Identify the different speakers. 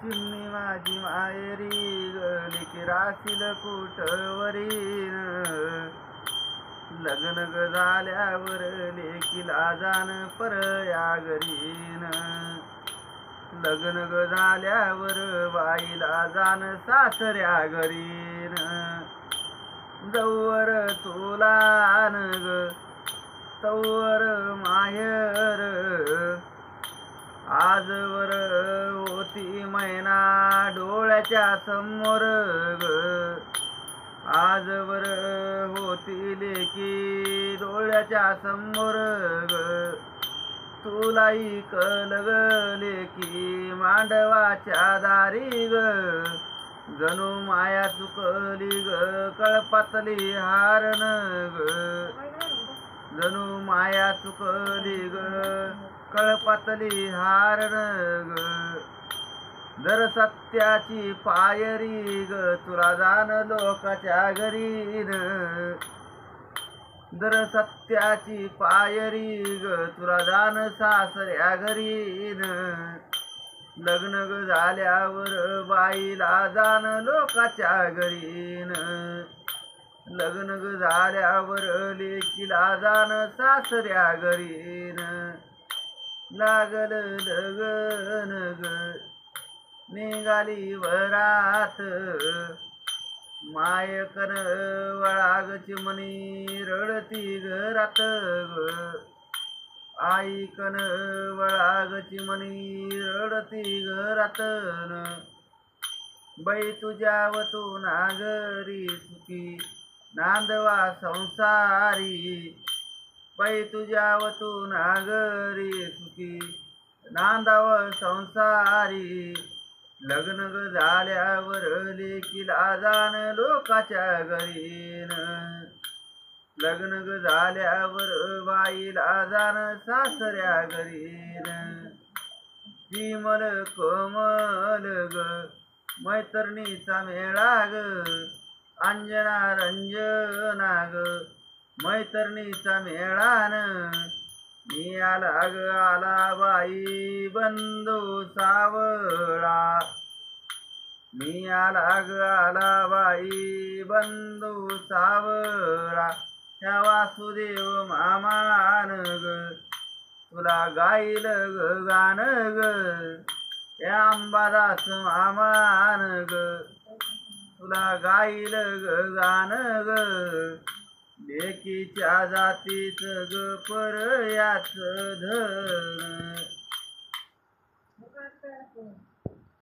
Speaker 1: चिमणी माझी मायरी लेकी राशील कुठवरीन लग्न ग झाल्यावर लेकीला जाण परया घरीन लग्न ग झाल्यावर बाईला जाण सासऱ्या घरीन जवळ तुला न ग तवर माहेर आजवर होती मैना डोळ्याच्या समोर ग आजवर होती लेकी डोळ्याच्या समोर ग तुलाही कल ग लेकी मांडवाच्या दारी ग जणू माया चुकली ग कळपातली हारण ग जणू माया चुकली ग कळपातली हारण ग जर सत्याची पायरी ग तुला जाण लोकाच्या घरीन जर सत्याची पायरी ग तुला जाण सासऱ्या घरीन लग्न ग झाल्यावर बाईला जाण लोकाच्या घरीन लग्न ग झाल्यावर लेकीला जाण सासऱ्या घरीन लागल लगन ग निघाली वरात मायकन वळाग चिमणी रडती घरात ग आईकन वळाग चिमणी रडती घरातन बाई तुझ्या वतू नागरी सुखी नांदवा संसारी बाई तुझ्या वतू नागरी सुखी नांदाव संसारी लग्न ग झाल्यावर लेकीला जाण लोकाच्या घरीन लग्न ग झाल्यावर बाईला जाण सासऱ्या घरीन विमल कोमल ग मैत्रिणीचा मेळा ग अंजना रंजना ग मैत्रिणीचा मेळान मी आला ग आला बाई बंधू सावळा मी आला ग आला बाई बंधू सावळा ह्या वासुदेव मामान ग तुला गाईल ग गाण ग या अंबादास मामान ग तुला गाईल ग गाण ग लेकीच्या जातीच ग पर याच धन